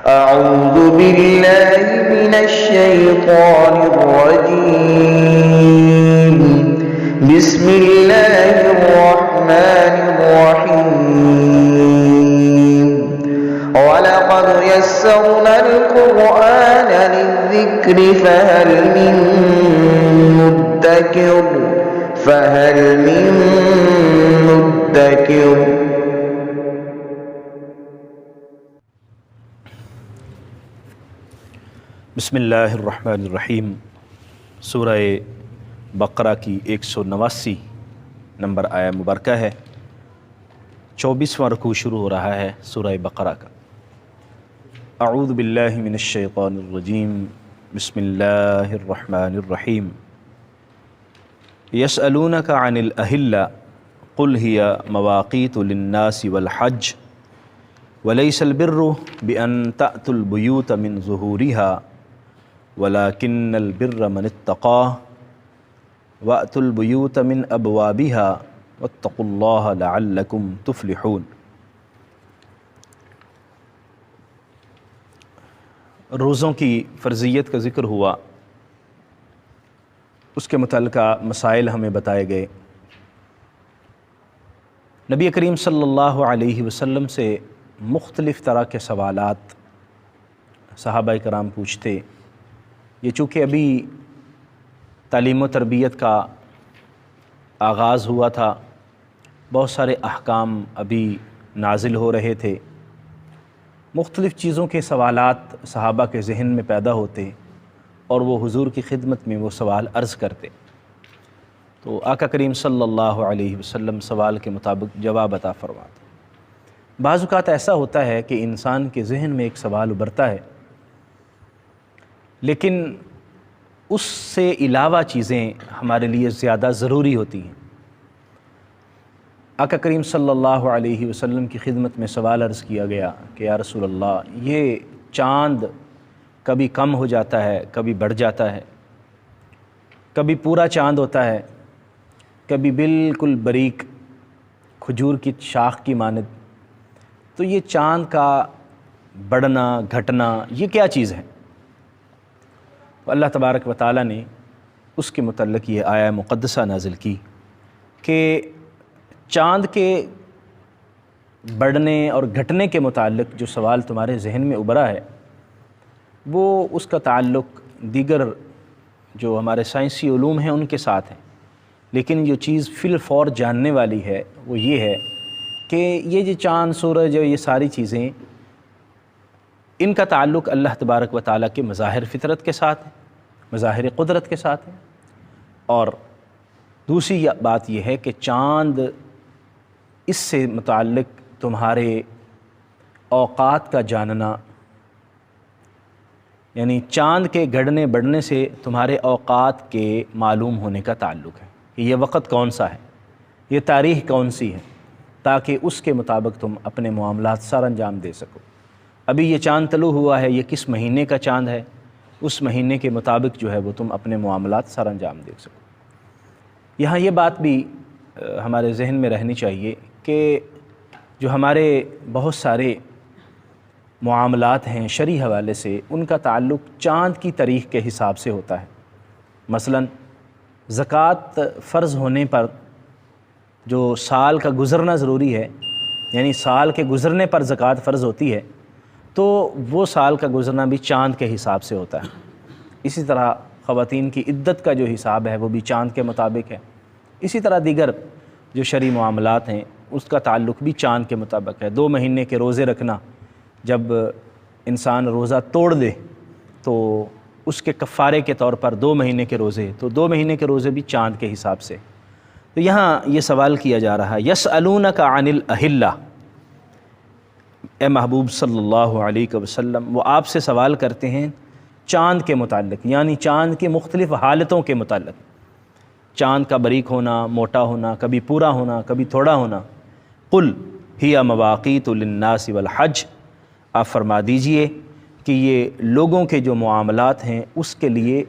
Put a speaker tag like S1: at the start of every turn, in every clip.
S1: أعوذ بالله من الشيطان الرجيم. بسم الله الرحمن الرحيم. ولقد يسرنا القرآن للذكر فهل من مدكر.
S2: بسم اللہ الرحمن الرحیم. سورہ بقرہ کی 189 نمبر آیہ مبارکہ ہے. 24واں رکوع شروع ہو رہا ہے سورہ بقرہ کا. اعوذ باللہ من الشیطان الرجیم. بسم اللہ الرحمن الرحیم. یسألونک عن الأہلة قل ہی مواقیت للناس والحج وليس البر بأن تأتوا البيوت من ظهورها ولكن البر من اتقى وأتوا البيوت من أبوابها واتقوا الله لعلكم تفلحون. روزوں کی فرضیت کا ذکر ہوا، اس کے متعلقہ مسائل ہمیں بتائے گئے. نبی کریم صلی اللہ علیہ وسلم سے مختلف طرح کے سوالات صحابہ کرام پوچھتے. یہ چونکہ ابھی تعلیم و تربیت کا آغاز ہوا تھا، بہت سارے احکام ابھی نازل ہو رہے تھے، مختلف چیزوں کے سوالات صحابہ کے ذہن میں پیدا ہوتے اور وہ حضور کی خدمت میں وہ سوال عرض کرتے. تو آقا کریم صلی اللہ علیہ وسلم سوال کے مطابق جواب عطا فرماتے. بعض اوقات ایسا ہوتا ہے کہ انسان کے ذہن میں ایک سوال ابھرتا ہے، لیکن اس سے علاوہ چیزیں ہمارے لیے زیادہ ضروری ہوتی ہیں. آقا کریم صلی اللہ علیہ وسلم کی خدمت میں سوال عرض کیا گیا کہ یا رسول اللہ، یہ چاند کبھی کم ہو جاتا ہے، کبھی بڑھ جاتا ہے، کبھی پورا چاند ہوتا ہے، کبھی بالکل باریک کھجور کی شاخ کی مانند. تو یہ چاند کا بڑھنا گھٹنا یہ کیا چیز ہے؟ تو اللہ تبارک و تعالیٰ نے اس کے متعلق یہ آیہ مقدسہ نازل کی کہ چاند کے بڑھنے اور گھٹنے کے متعلق جو سوال تمہارے ذہن میں ابھرا ہے، وہ اس کا تعلق دیگر جو ہمارے سائنسی علوم ہیں ان کے ساتھ ہے. لیکن جو چیز فی الفور جاننے والی ہے وہ یہ ہے کہ یہ جو چاند سورج اور یہ ساری چیزیں، ان کا تعلق اللہ تبارک و تعالیٰ کے مظاہر فطرت کے ساتھ ہے، مظاہر قدرت کے ساتھ ہے. اور دوسری بات یہ ہے کہ چاند اس سے متعلق تمہارے اوقات کا جاننا، یعنی چاند کے گڑنے بڑھنے سے تمہارے اوقات کے معلوم ہونے کا تعلق ہے کہ یہ وقت کون سا ہے، یہ تاریخ کون سی ہے، تاکہ اس کے مطابق تم اپنے معاملات سر انجام دے سکو. ابھی یہ چاند طلوع ہوا ہے، یہ کس مہینے کا چاند ہے، اس مہینے کے مطابق جو ہے وہ تم اپنے معاملات سر انجام دے سکو. یہاں یہ بات بھی ہمارے ذہن میں رہنی چاہیے کہ جو ہمارے بہت سارے معاملات ہیں شرعی حوالے سے، ان کا تعلق چاند کی تاریخ کے حساب سے ہوتا ہے. مثلا زکوٰۃ فرض ہونے پر جو سال کا گزرنا ضروری ہے، یعنی سال کے گزرنے پر زکوٰۃ فرض ہوتی ہے، تو وہ سال کا گزرنا بھی چاند کے حساب سے ہوتا ہے. اسی طرح خواتین کی عدت کا جو حساب ہے وہ بھی چاند کے مطابق ہے. اسی طرح دیگر جو شرعی معاملات ہیں اس کا تعلق بھی چاند کے مطابق ہے. 2 مہینے کے روزے رکھنا، جب انسان روزہ توڑ دے تو اس کے کفارے کے طور پر 2 مہینے کے روزے، تو 2 مہینے کے روزے بھی چاند کے حساب سے. تو یہاں یہ سوال کیا جا رہا ہے یسألونک عن الأہلة، اے محبوب صلی اللہ علیہ وسلم، وہ آپ سے سوال کرتے ہیں چاند کے متعلق، یعنی چاند کی مختلف حالتوں کے متعلق. چاند کا باریک ہونا، موٹا ہونا، کبھی پورا ہونا، کبھی تھوڑا ہونا. قل ہی مواقیت للناس والحج، آپ فرما دیجئے کہ یہ لوگوں کے جو معاملات ہیں اس کے لیے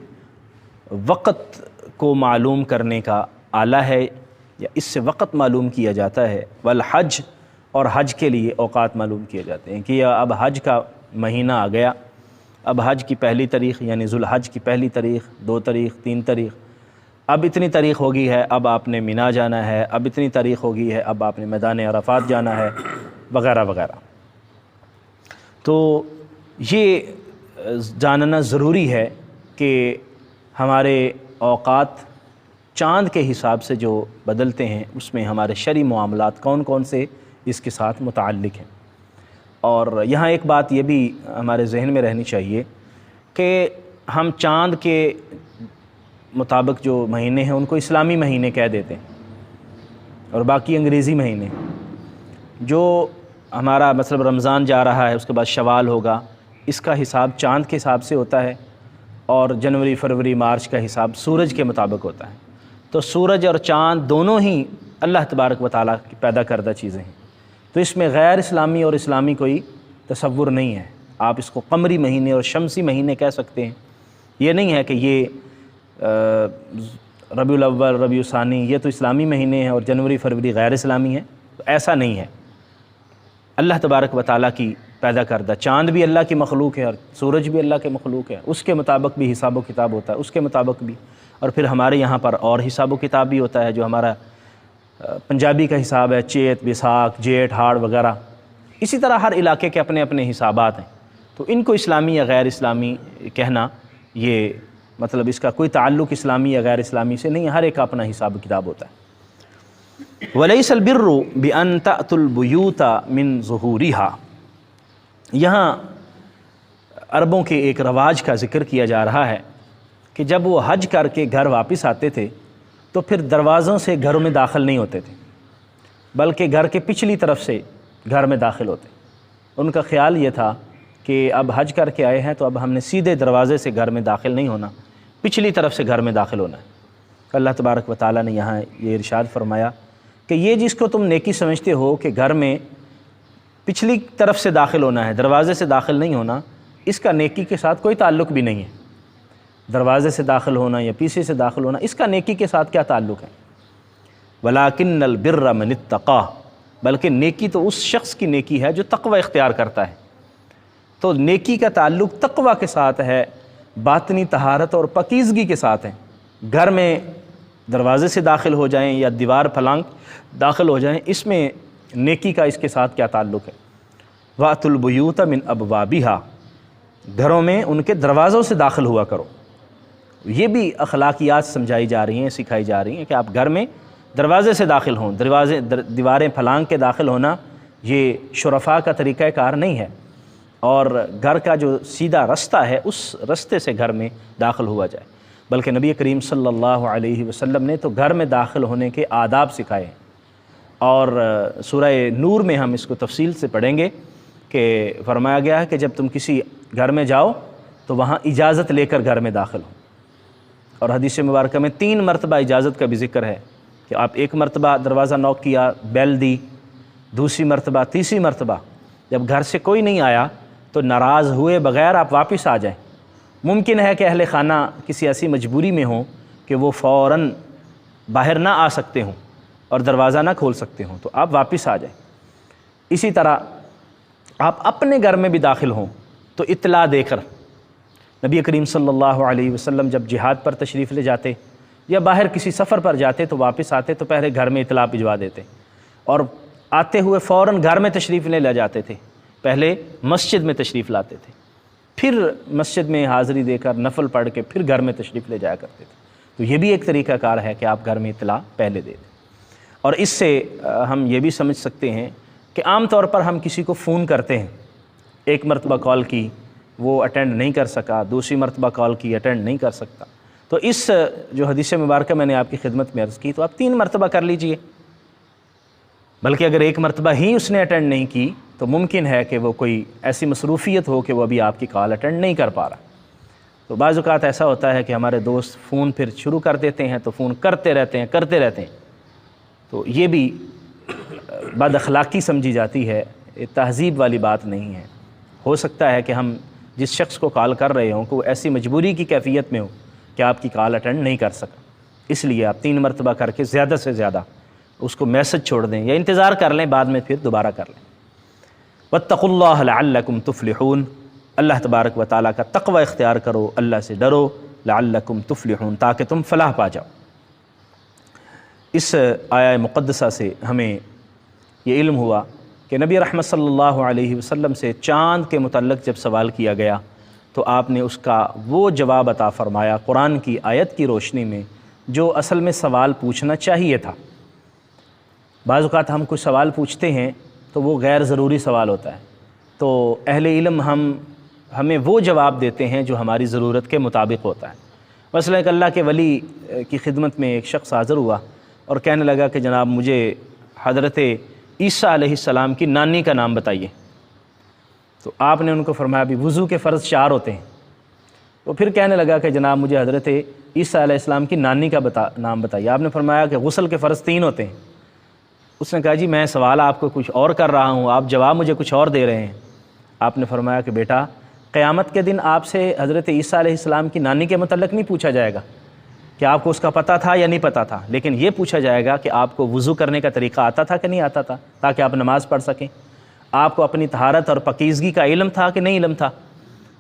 S2: وقت کو معلوم کرنے کا آلہ ہے، یا اس سے وقت معلوم کیا جاتا ہے. والحج، اور حج کے لیے اوقات معلوم کیے جاتے ہیں کہ اب حج کا مہینہ آ گیا، اب حج کی پہلی تاریخ یعنی ذوالحج کی پہلی تاریخ، 2 تاریخ، 3 تاریخ، اب اتنی تاریخ ہو گئی ہے، اب آپ نے مینا جانا ہے، اب اتنی تاریخ ہو گئی ہے، اب آپ نے میدان عرفات جانا ہے، وغیرہ وغیرہ۔ تو یہ جاننا ضروری ہے کہ ہمارے اوقات چاند کے حساب سے جو بدلتے ہیں اس میں ہمارے شرعی معاملات کون کون سے اس کے ساتھ متعلق ہیں۔ اور یہاں ایک بات یہ بھی ہمارے ذہن میں رہنی چاہیے کہ ہم چاند کے مطابق جو مہینے ہیں ان کو اسلامی مہینے کہہ دیتے ہیں اور باقی انگریزی مہینے۔ جو ہمارا مطلب رمضان جا رہا ہے، اس کے بعد شوال ہوگا، اس کا حساب چاند کے حساب سے ہوتا ہے، اور جنوری، فروری، مارچ کا حساب سورج کے مطابق ہوتا ہے۔ تو سورج اور چاند دونوں ہی اللہ تبارک و تعالیٰ کی پیدا کردہ چیزیں ہیں، تو اس میں غیر اسلامی اور اسلامی کوئی تصور نہیں ہے۔ آپ اس کو قمری مہینے اور شمسی مہینے کہہ سکتے ہیں، یہ نہیں ہے کہ یہ ربیع الاول، ربیع الثانی یہ تو اسلامی مہینے ہیں اور جنوری، فروری غیر اسلامی ہیں، تو ایسا نہیں ہے۔ اللہ تبارک و تعالیٰ کی پیدا کردہ، چاند بھی اللہ کی مخلوق ہے اور سورج بھی اللہ کے مخلوق ہے، اس کے مطابق بھی حساب و کتاب ہوتا ہے، اس کے مطابق بھی، اور پھر ہمارے یہاں پر اور حساب و کتاب بھی ہوتا ہے جو ہمارا پنجابی کا حساب ہے، چیت، بیساکھ، جیٹھ، ہاڑ وغیرہ۔ اسی طرح ہر علاقے کے اپنے اپنے حسابات ہیں، تو ان کو اسلامی یا غیر اسلامی کہنا، یہ مطلب اس کا کوئی تعلق اسلامی یا غیر اسلامی سے نہیں ہے، ہر ایک کا اپنا حساب و کتاب ہوتا ہے۔ وَلَيْسَ الْبِرُّ بِأَن تَأْتُوا الْبُيُوتَ مِن ظُهُورِهَا، یہاں عربوں کے ایک رواج کا ذکر کیا جا رہا ہے کہ جب وہ حج کر کے گھر واپس آتے تھے تو پھر دروازوں سے گھروں میں داخل نہیں ہوتے تھے، بلکہ گھر کے پچھلی طرف سے گھر میں داخل ہوتے۔ ان کا خیال یہ تھا کہ اب حج کر کے آئے ہیں تو اب ہم نے سیدھے دروازے سے گھر میں داخل نہیں ہونا، پچھلی طرف سے گھر میں داخل ہونا ہے۔ اللہ تبارک و تعالیٰ نے یہاں یہ ارشاد فرمایا کہ یہ جس کو تم نیکی سمجھتے ہو کہ گھر میں پچھلی طرف سے داخل ہونا ہے، دروازے سے داخل نہیں ہونا، اس کا نیکی کے ساتھ کوئی تعلق بھی نہیں ہے۔ دروازے سے داخل ہونا یا پیچھے سے داخل ہونا، اس کا نیکی کے ساتھ کیا تعلق ہے؟ وَلَٰكِنَّ الْبِرَّ مَنِ اتَّقَىٰ، بلکہ نیکی تو اس شخص کی نیکی ہے جو تقوی اختیار کرتا ہے۔ تو نیکی کا تعلق تقوی کے ساتھ ہے، باطنی طہارت اور پاکیزگی کے ساتھ ہے۔ گھر میں دروازے سے داخل ہو جائیں یا دیوار پھلانگ داخل ہو جائیں، اس میں نیکی کا اس کے ساتھ کیا تعلق ہے؟ وَأْتُوا الْبُيُوتَ مِنْ أَبْوَابِهَا، گھروں میں ان کے دروازوں سے داخل ہوا کرو۔ یہ بھی اخلاقیات سمجھائی جا رہی ہیں، سکھائی جا رہی ہیں کہ آپ گھر میں دروازے سے داخل ہوں۔ دیواریں پھلانگ کے داخل ہونا یہ شرفاء کا طریقہ کار نہیں ہے، اور گھر کا جو سیدھا رستہ ہے اس رستے سے گھر میں داخل ہوا جائے، بلکہ نبی کریم صلی اللہ علیہ وسلم نے تو گھر میں داخل ہونے کے آداب سکھائے ہیں، اور سورہ نور میں ہم اس کو تفصیل سے پڑھیں گے کہ فرمایا گیا ہے کہ جب تم کسی گھر میں جاؤ تو وہاں اجازت لے کر گھر میں داخل ہو، اور حدیث مبارکہ میں 3 مرتبہ اجازت کا بھی ذکر ہے کہ آپ 1 مرتبہ دروازہ نوک کیا، بیل دی، دوسری مرتبہ، تیسری مرتبہ، جب گھر سے کوئی نہیں آیا تو ناراض ہوئے بغیر آپ واپس آ جائیں۔ ممکن ہے کہ اہل خانہ کسی ایسی مجبوری میں ہوں کہ وہ فوراً باہر نہ آ سکتے ہوں اور دروازہ نہ کھول سکتے ہوں، تو آپ واپس آ جائیں۔ اسی طرح آپ اپنے گھر میں بھی داخل ہوں تو اطلاع دے کر، نبی کریم صلی اللہ علیہ وسلم جب جہاد پر تشریف لے جاتے یا باہر کسی سفر پر جاتے تو واپس آتے تو پہلے گھر میں اطلاع بھجوا دیتے، اور آتے ہوئے فوراً گھر میں تشریف لے جاتے تھے، پہلے مسجد میں تشریف لاتے تھے، پھر مسجد میں حاضری دے کر نفل پڑھ کے پھر گھر میں تشریف لے جایا کرتے تھے۔ تو یہ بھی ایک طریقہ کار ہے کہ آپ گھر میں اطلاع پہلے دے دیں۔ اور اس سے ہم یہ بھی سمجھ سکتے ہیں کہ عام طور پر ہم کسی کو فون کرتے ہیں، 1 مرتبہ کال کی وہ اٹینڈ نہیں کر سکا، دوسری مرتبہ کال کی اٹینڈ نہیں کر سکتا، تو اس جو حدیث مبارکہ میں نے آپ کی خدمت میں عرض کی تو آپ 3 مرتبہ کر لیجئے، بلکہ اگر 1 مرتبہ ہی اس نے اٹینڈ نہیں کی تو ممکن ہے کہ وہ کوئی ایسی مصروفیت ہو کہ وہ ابھی آپ کی کال اٹینڈ نہیں کر پا رہا۔ تو بعض اوقات ایسا ہوتا ہے کہ ہمارے دوست فون پھر شروع کر دیتے ہیں تو فون کرتے رہتے ہیں، تو یہ بھی بد اخلاقی سمجھی جاتی ہے، یہ تہذیب والی بات نہیں ہے۔ ہو سکتا ہے کہ ہم جس شخص کو کال کر رہے ہوں کہ وہ ایسی مجبوری کی کیفیت میں ہو کہ آپ کی کال اٹینڈ نہیں کر سکا، اس لیے آپ 3 مرتبہ کر کے زیادہ سے زیادہ اس کو میسج چھوڑ دیں یا انتظار کر لیں، بعد میں پھر دوبارہ کر لیں۔ واتقوا اللہ لعلکم تفلحون، اللہ تبارک و تعالیٰ کا تقوی اختیار کرو، اللہ سے ڈرو، لعلکم تفلحون، تاکہ تم فلاح پا جاؤ۔ اس آیہ مقدسہ سے ہمیں یہ علم ہوا کہ نبی رحمت صلی اللہ علیہ وسلم سے چاند کے متعلق جب سوال کیا گیا تو آپ نے اس کا وہ جواب عطا فرمایا قرآن کی آیت کی روشنی میں جو اصل میں سوال پوچھنا چاہیے تھا۔ بعض اوقات ہم کوئی سوال پوچھتے ہیں تو وہ غیر ضروری سوال ہوتا ہے، تو اہل علم ہمیں وہ جواب دیتے ہیں جو ہماری ضرورت کے مطابق ہوتا ہے۔ مثلا ایک اللہ کے ولی کی خدمت میں ایک شخص حاضر ہوا اور کہنے لگا کہ جناب مجھے حضرت عیسیٰ علیہ السلام کی نانی کا نام بتائیے۔ تو آپ نے ان کو فرمایا بھی وضو کے فرض 4 ہوتے ہیں۔ وہ پھر کہنے لگا کہ جناب مجھے حضرت عیسیٰ علیہ السلام کی نانی کا نام بتائیے۔ آپ نے فرمایا کہ غسل کے فرض 3 ہوتے ہیں۔ اس نے کہا جی میں سوال آپ کو کچھ اور کر رہا ہوں، آپ جواب مجھے کچھ اور دے رہے ہیں۔ آپ نے فرمایا کہ بیٹا قیامت کے دن آپ سے حضرت عیسیٰ علیہ السلام کی نانی کے متعلق نہیں پوچھا جائے گا کہ آپ کو اس کا پتہ تھا یا نہیں پتہ تھا، لیکن یہ پوچھا جائے گا کہ آپ کو وضو کرنے کا طریقہ آتا تھا کہ نہیں آتا تھا تاکہ آپ نماز پڑھ سکیں، آپ کو اپنی طہارت اور پاکیزگی کا علم تھا کہ نہیں علم تھا۔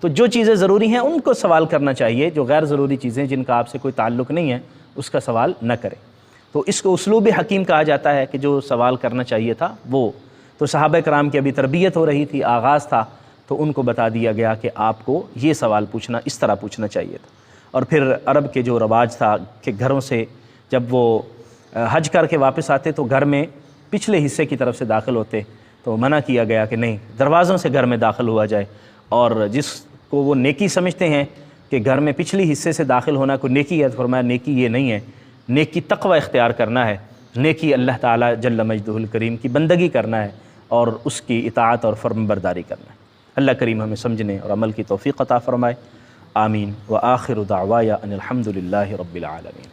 S2: تو جو چیزیں ضروری ہیں ان کو سوال کرنا چاہیے، جو غیر ضروری چیزیں جن کا آپ سے کوئی تعلق نہیں ہے اس کا سوال نہ کریں۔ تو اس کو اسلوب حکیم کہا جاتا ہے کہ جو سوال کرنا چاہیے تھا وہ۔ تو صحابہ کرام کی ابھی تربیت ہو رہی تھی، آغاز تھا، تو ان کو بتا دیا گیا کہ آپ کو یہ سوال پوچھنا اس طرح پوچھنا چاہیے تھا۔ اور پھر عرب کے جو رواج تھا کہ گھروں سے جب وہ حج کر کے واپس آتے تو گھر میں پچھلے حصے کی طرف سے داخل ہوتے، تو منع کیا گیا کہ نہیں دروازوں سے گھر میں داخل ہوا جائے، اور جس کو وہ نیکی سمجھتے ہیں کہ گھر میں پچھلی حصے سے داخل ہونا کوئی نیکی ہے، تو فرمایا نیکی یہ نہیں ہے، نیکی تقوی اختیار کرنا ہے، نیکی اللہ تعالیٰ جل مجدہ الکریم کی بندگی کرنا ہے اور اس کی اطاعت اور فرم برداری کرنا ہے۔ اللہ کریم ہمیں سمجھنے اور عمل کی توفیق عطا فرمائے، آمین۔ وآخر دعوایا ان الحمد للہ رب العالمین۔